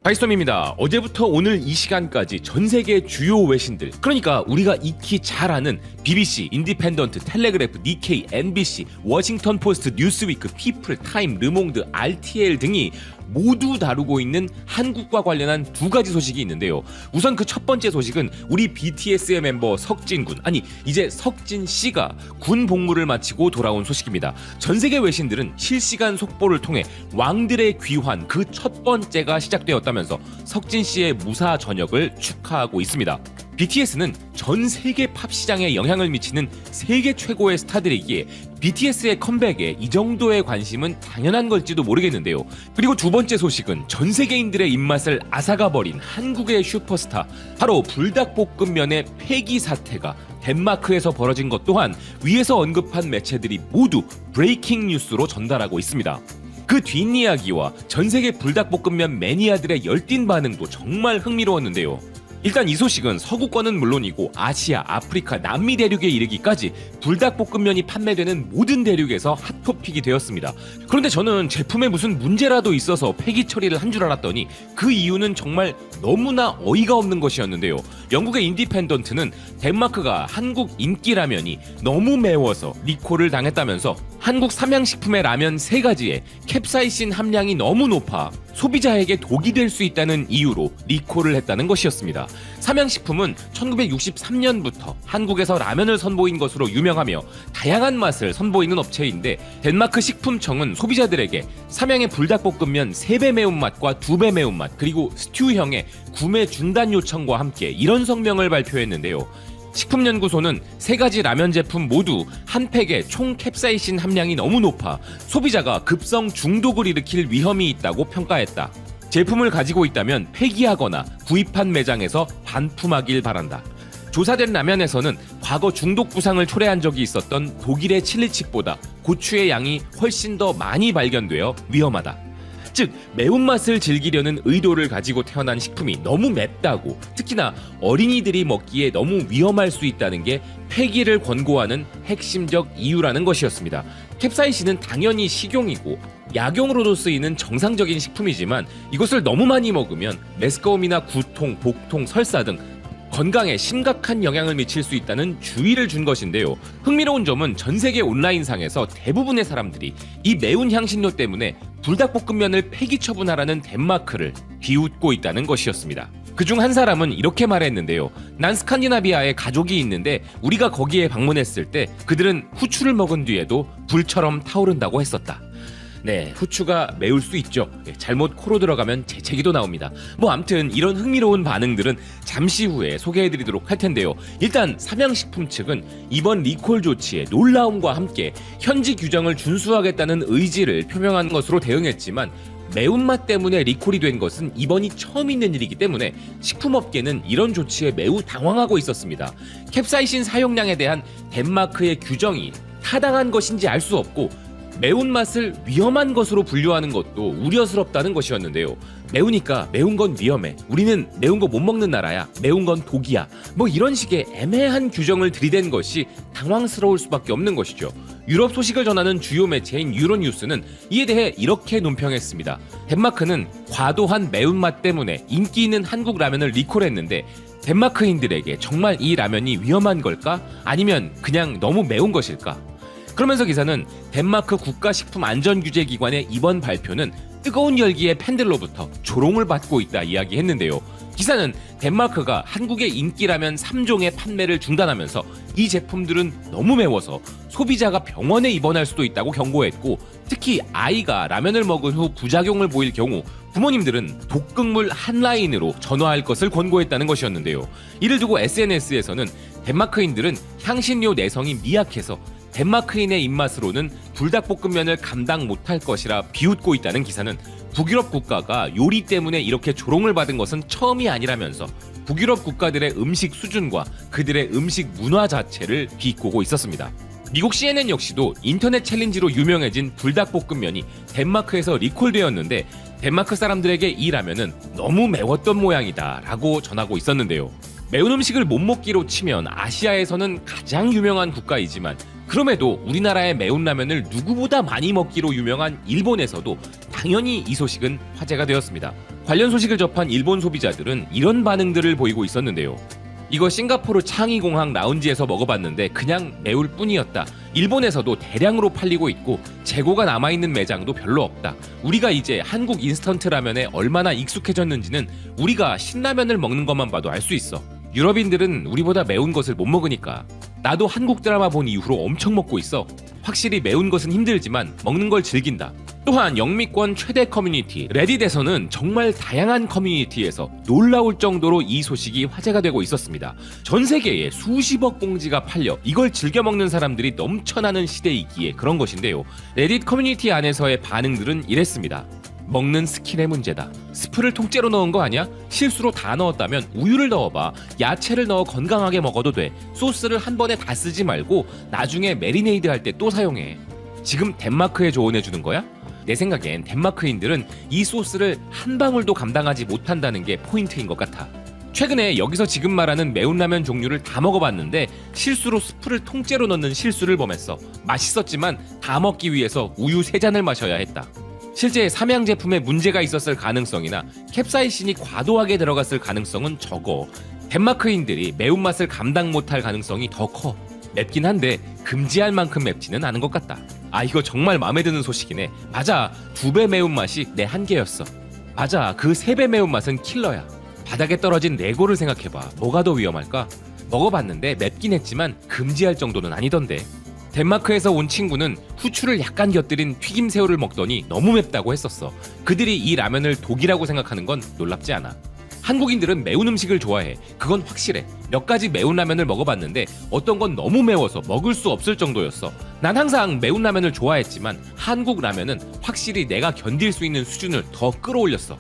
하이스톰입니다. 어제부터 오늘 이 시간까지 전 세계 주요 외신들, 그러니까 우리가 익히 잘 아는 BBC, 인디펜던트, 텔레그래프, 니케이, NBC, 워싱턴 포스트, 뉴스위크, 피플, 타임, 르몽드, RTL 등이 모두 다루고 있는 한국과 관련한 두 가지 소식이 있는데요. 우선 그 첫 번째 소식은 우리 BTS의 멤버 석진 군, 아니 이제 석진 씨가 군 복무를 마치고 돌아온 소식입니다. 전 세계 외신들은 실시간 속보를 통해 왕들의 귀환 그 첫 번째가 시작되었다면서 석진 씨의 무사 전역을 축하하고 있습니다. BTS는 전 세계 팝 시장에 영향을 미치는 세계 최고의 스타들이기에 BTS의 컴백에 이 정도의 관심은 당연한 걸지도 모르겠는데요. 그리고 두 번째 소식은 전 세계인들의 입맛을 앗아가버린 한국의 슈퍼스타, 바로 불닭볶음면의 폐기 사태가 덴마크에서 벌어진 것 또한 위에서 언급한 매체들이 모두 브레이킹 뉴스로 전달하고 있습니다. 그 뒷이야기와 전 세계 불닭볶음면 매니아들의 열띤 반응도 정말 흥미로웠는데요. 일단 이 소식은 서구권은 물론이고 아시아, 아프리카, 남미 대륙에 이르기까지 불닭볶음면이 판매되는 모든 대륙에서 핫토픽이 되었습니다. 그런데 저는 제품에 무슨 문제라도 있어서 폐기 처리를 한 줄 알았더니 그 이유는 정말 너무나 어이가 없는 것이었는데요. 영국의 인디펜던트는 덴마크가 한국 인기 라면이 너무 매워서 리콜을 당했다면서 한국 삼양식품의 라면 3가지에 캡사이신 함량이 너무 높아 소비자에게 독이 될 수 있다는 이유로 리콜을 했다는 것이었습니다. 삼양식품은 1963년부터 한국에서 라면을 선보인 것으로 유명하며 다양한 맛을 선보이는 업체인데, 덴마크 식품청은 소비자들에게 삼양의 불닭볶음면 3배 매운맛과 2배 매운맛, 그리고 스튜형의 구매 중단 요청과 함께 이런 성명을 발표했는데요. 식품연구소는 3가지 라면 제품 모두 한 팩에 총 캡사이신 함량이 너무 높아 소비자가 급성 중독을 일으킬 위험이 있다고 평가했다. 제품을 가지고 있다면 폐기하거나 구입한 매장에서 반품하길 바란다. 조사된 라면에서는 과거 중독 부상을 초래한 적이 있었던 독일의 칠리칩보다 고추의 양이 훨씬 더 많이 발견되어 위험하다. 즉 매운맛을 즐기려는 의도를 가지고 태어난 식품이 너무 맵다고, 특히나 어린이들이 먹기에 너무 위험할 수 있다는 게 폐기를 권고하는 핵심적 이유라는 것이었습니다. 캡사이신은 당연히 식용이고 약용으로도 쓰이는 정상적인 식품이지만 이것을 너무 많이 먹으면 메스꺼움이나 구통, 복통, 설사 등 건강에 심각한 영향을 미칠 수 있다는 주의를 준 것인데요. 흥미로운 점은 전 세계 온라인상에서 대부분의 사람들이 이 매운 향신료 때문에 불닭볶음면을 폐기 처분하라는 덴마크를 비웃고 있다는 것이었습니다. 그중 한 사람은 이렇게 말했는데요. 난 스칸디나비아에 가족이 있는데 우리가 거기에 방문했을 때 그들은 후추를 먹은 뒤에도 불처럼 타오른다고 했었다. 네, 후추가 매울 수 있죠. 잘못 코로 들어가면 재채기도 나옵니다. 암튼 이런 흥미로운 반응들은 잠시 후에 소개해드리도록 할 텐데요. 일단 삼양식품 측은 이번 리콜 조치의 놀라움과 함께 현지 규정을 준수하겠다는 의지를 표명한 것으로 대응했지만, 매운맛 때문에 리콜이 된 것은 이번이 처음 있는 일이기 때문에 식품업계는 이런 조치에 매우 당황하고 있었습니다. 캡사이신 사용량에 대한 덴마크의 규정이 타당한 것인지 알 수 없고, 매운맛을 위험한 것으로 분류하는 것도 우려스럽다는 것이었는데요. 매우니까 매운 건 위험해, 우리는 매운 거 못 먹는 나라야, 매운 건 독이야, 이런 식의 애매한 규정을 들이댄 것이 당황스러울 수밖에 없는 것이죠. 유럽 소식을 전하는 주요 매체인 유로뉴스는 이에 대해 이렇게 논평했습니다. 덴마크는 과도한 매운맛 때문에 인기 있는 한국 라면을 리콜했는데 덴마크인들에게 정말 이 라면이 위험한 걸까? 아니면 그냥 너무 매운 것일까? 그러면서 기사는 덴마크 국가식품안전규제기관의 이번 발표는 뜨거운 열기의 팬들로부터 조롱을 받고 있다 이야기했는데요. 기사는 덴마크가 한국의 인기라면 3종의 판매를 중단하면서 이 제품들은 너무 매워서 소비자가 병원에 입원할 수도 있다고 경고했고, 특히 아이가 라면을 먹은 후 부작용을 보일 경우 부모님들은 독극물 한 라인으로 전화할 것을 권고했다는 것이었는데요. 이를 두고 SNS에서는 덴마크인들은 향신료 내성이 미약해서 덴마크인의 입맛으로는 불닭볶음면을 감당 못할 것이라 비웃고 있다는 기사는 북유럽 국가가 요리 때문에 이렇게 조롱을 받은 것은 처음이 아니라면서 북유럽 국가들의 음식 수준과 그들의 음식 문화 자체를 비꼬고 있었습니다. 미국 CNN 역시도 인터넷 챌린지로 유명해진 불닭볶음면이 덴마크에서 리콜되었는데 덴마크 사람들에게 이 라면은 너무 매웠던 모양이다 라고 전하고 있었는데요. 매운 음식을 못 먹기로 치면 아시아에서는 가장 유명한 국가이지만, 그럼에도 우리나라의 매운 라면을 누구보다 많이 먹기로 유명한 일본에서도 당연히 이 소식은 화제가 되었습니다. 관련 소식을 접한 일본 소비자들은 이런 반응들을 보이고 있었는데요. 이거 싱가포르 창의공항 라운지에서 먹어봤는데 그냥 매울 뿐이었다. 일본에서도 대량으로 팔리고 있고 재고가 남아있는 매장도 별로 없다. 우리가 이제 한국 인스턴트 라면에 얼마나 익숙해졌는지는 우리가 신라면을 먹는 것만 봐도 알 수 있어. 유럽인들은 우리보다 매운 것을 못 먹으니까. 나도 한국 드라마 본 이후로 엄청 먹고 있어. 확실히 매운 것은 힘들지만 먹는 걸 즐긴다. 또한 영미권 최대 커뮤니티 레딧에서는 정말 다양한 커뮤니티에서 놀라울 정도로 이 소식이 화제가 되고 있었습니다. 전 세계에 수십억 봉지가 팔려 이걸 즐겨 먹는 사람들이 넘쳐나는 시대이기에 그런 것인데요. 레딧 커뮤니티 안에서의 반응들은 이랬습니다. 먹는 스킬의 문제다. 스프를 통째로 넣은 거 아니야? 실수로 다 넣었다면 우유를 넣어봐. 야채를 넣어 건강하게 먹어도 돼. 소스를 한 번에 다 쓰지 말고 나중에 메리네이드 할 때 또 사용해. 지금 덴마크에 조언해주는 거야? 내 생각엔 덴마크인들은 이 소스를 한 방울도 감당하지 못한다는 게 포인트인 것 같아. 최근에 여기서 지금 말하는 매운 라면 종류를 다 먹어봤는데 실수로 스프를 통째로 넣는 실수를 범했어. 맛있었지만 다 먹기 위해서 우유 3잔을 마셔야 했다. 실제 삼양 제품에 문제가 있었을 가능성이나 캡사이신이 과도하게 들어갔을 가능성은 적어. 덴마크인들이 매운맛을 감당 못할 가능성이 더 커. 맵긴 한데 금지할 만큼 맵지는 않은 것 같다. 아, 이거 정말 마음에 드는 소식이네. 맞아, 2배 매운맛이 내 한계였어. 맞아, 그 3배 매운맛은 킬러야. 바닥에 떨어진 레고를 생각해봐. 뭐가 더 위험할까? 먹어봤는데 맵긴 했지만 금지할 정도는 아니던데. 덴마크에서 온 친구는 후추를 약간 곁들인 튀김새우를 먹더니 너무 맵다고 했었어. 그들이 이 라면을 독이라고 생각하는 건 놀랍지 않아. 한국인들은 매운 음식을 좋아해. 그건 확실해. 몇 가지 매운 라면을 먹어봤는데 어떤 건 너무 매워서 먹을 수 없을 정도였어. 난 항상 매운 라면을 좋아했지만 한국 라면은 확실히 내가 견딜 수 있는 수준을 더 끌어올렸어.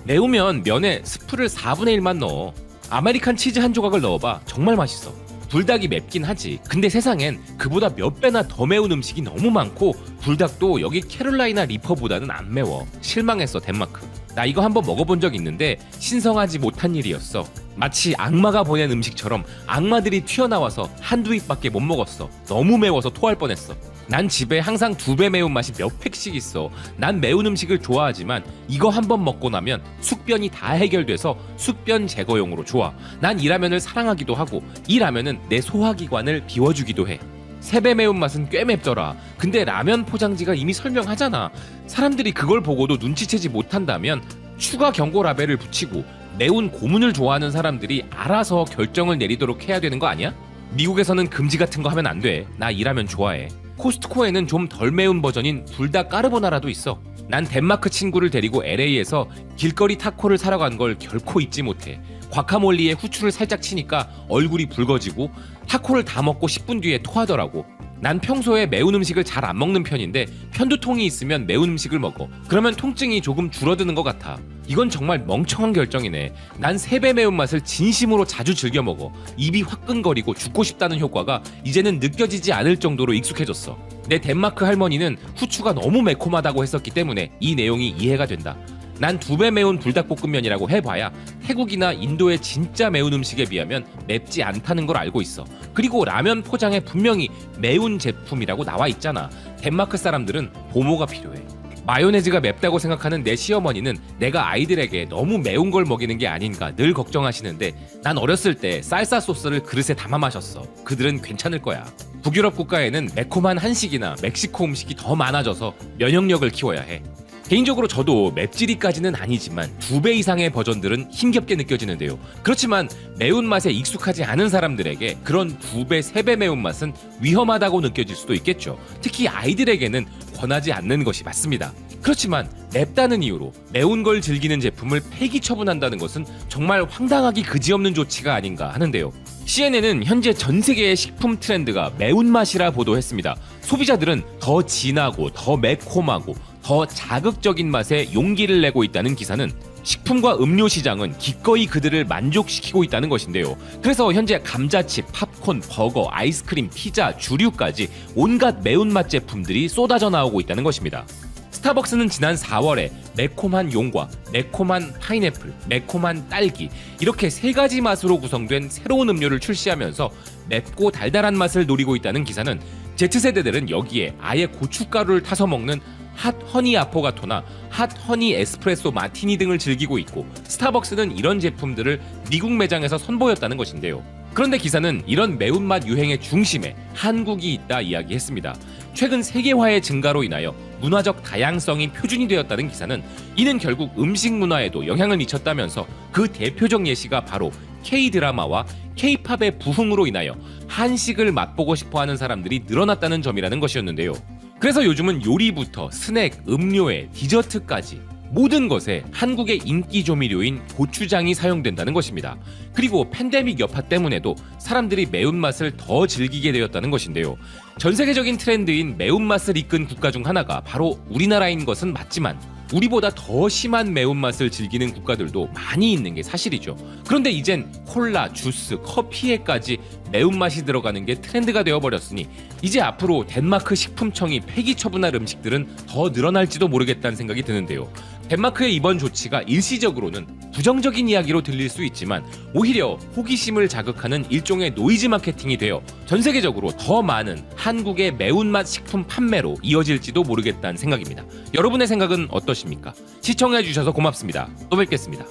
매우면 면에 스프를 4분의 1만 넣어. 아메리칸 치즈 한 조각을 넣어봐. 정말 맛있어. 불닭이 맵긴 하지. 근데 세상엔 그보다 몇 배나 더 매운 음식이 너무 많고 불닭도 여기 캐롤라이나 리퍼보다는 안 매워. 실망했어, 덴마크. 나 이거 한번 먹어본 적 있는데 신성하지 못한 일이었어. 마치 악마가 보낸 음식처럼 악마들이 튀어나와서 한두 입밖에 못 먹었어. 너무 매워서 토할 뻔했어. 난 집에 항상 2배 매운맛이 몇 팩씩 있어. 난 매운 음식을 좋아하지만 이거 한번 먹고 나면 숙변이 다 해결돼서 숙변 제거용으로 좋아. 난 이 라면을 사랑하기도 하고 이 라면은 내 소화기관을 비워주기도 해. 3배 매운맛은 꽤 맵더라. 근데 라면 포장지가 이미 설명하잖아. 사람들이 그걸 보고도 눈치채지 못한다면 추가 경고 라벨을 붙이고 매운 고문을 좋아하는 사람들이 알아서 결정을 내리도록 해야 되는 거 아니야? 미국에서는 금지 같은 거 하면 안 돼. 나 이 라면 좋아해. 코스트코에는 좀 덜 매운 버전인 불닭 까르보나라도 있어. 난 덴마크 친구를 데리고 LA에서 길거리 타코를 사러 간 걸 결코 잊지 못해. 과카몰리에 후추를 살짝 치니까 얼굴이 붉어지고 타코를 다 먹고 10분 뒤에 토하더라고. 난 평소에 매운 음식을 잘 안 먹는 편인데 편두통이 있으면 매운 음식을 먹어. 그러면 통증이 조금 줄어드는 것 같아. 이건 정말 멍청한 결정이네. 난 3배 매운맛을 진심으로 자주 즐겨 먹어. 입이 화끈거리고 죽고 싶다는 효과가 이제는 느껴지지 않을 정도로 익숙해졌어. 내 덴마크 할머니는 후추가 너무 매콤하다고 했었기 때문에 이 내용이 이해가 된다. 난 2배 매운 불닭볶음면이라고 해봐야 태국이나 인도의 진짜 매운 음식에 비하면 맵지 않다는 걸 알고 있어. 그리고 라면 포장에 분명히 매운 제품이라고 나와 있잖아. 덴마크 사람들은 보모가 필요해. 마요네즈가 맵다고 생각하는 내 시어머니는 내가 아이들에게 너무 매운 걸 먹이는 게 아닌가 늘 걱정하시는데 난 어렸을 때 쌀사 소스를 그릇에 담아 마셨어. 그들은 괜찮을 거야. 북유럽 국가에는 매콤한 한식이나 멕시코 음식이 더 많아져서 면역력을 키워야 해. 개인적으로 저도 맵찔이까지는 아니지만 2배 이상의 버전들은 힘겹게 느껴지는데요. 그렇지만 매운맛에 익숙하지 않은 사람들에게 그런 2배, 3배 매운맛은 위험하다고 느껴질 수도 있겠죠. 특히 아이들에게는 권하지 않는 것이 맞습니다. 그렇지만 맵다는 이유로 매운 걸 즐기는 제품을 폐기 처분한다는 것은 정말 황당하기 그지없는 조치가 아닌가 하는데요. CNN은 현재 전 세계의 식품 트렌드가 매운맛이라 보도했습니다. 소비자들은 더 진하고 더 매콤하고 더 자극적인 맛에 용기를 내고 있다는 기사는 식품과 음료 시장은 기꺼이 그들을 만족시키고 있다는 것인데요. 그래서 현재 감자칩, 팝콘, 버거, 아이스크림, 피자, 주류까지 온갖 매운맛 제품들이 쏟아져 나오고 있다는 것입니다. 스타벅스는 지난 4월에 매콤한 용과 매콤한 파인애플, 매콤한 딸기 이렇게 3가지 맛으로 구성된 새로운 음료를 출시하면서 맵고 달달한 맛을 노리고 있다는 기사는 Z세대들은 여기에 아예 고춧가루를 타서 먹는 핫 허니 아포가토나 핫 허니 에스프레소 마티니 등을 즐기고 있고, 스타벅스는 이런 제품들을 미국 매장에서 선보였다는 것인데요. 그런데 기사는 이런 매운맛 유행의 중심에 한국이 있다 이야기했습니다. 최근 세계화의 증가로 인하여 문화적 다양성이 표준이 되었다는 기사는, 이는 결국 음식 문화에도 영향을 미쳤다면서 그 대표적 예시가 바로 K-드라마와 K-팝의 부흥으로 인하여 한식을 맛보고 싶어하는 사람들이 늘어났다는 점이라는 것이었는데요. 그래서 요즘은 요리부터 스낵, 음료에 디저트까지 모든 것에 한국의 인기 조미료인 고추장이 사용된다는 것입니다. 그리고 팬데믹 여파 때문에도 사람들이 매운맛을 더 즐기게 되었다는 것인데요. 전 세계적인 트렌드인 매운맛을 이끈 국가 중 하나가 바로 우리나라인 것은 맞지만, 우리보다 더 심한 매운맛을 즐기는 국가들도 많이 있는 게 사실이죠. 그런데 이젠 콜라, 주스, 커피에까지 매운맛이 들어가는 게 트렌드가 되어버렸으니, 이제 앞으로 덴마크 식품청이 폐기 처분할 음식들은 더 늘어날지도 모르겠다는 생각이 드는데요. 덴마크의 이번 조치가 일시적으로는 부정적인 이야기로 들릴 수 있지만, 오히려 호기심을 자극하는 일종의 노이즈 마케팅이 되어 전 세계적으로 더 많은 한국의 매운맛 식품 판매로 이어질지도 모르겠다는 생각입니다. 여러분의 생각은 어떠십니까? 시청해주셔서 고맙습니다. 또 뵙겠습니다.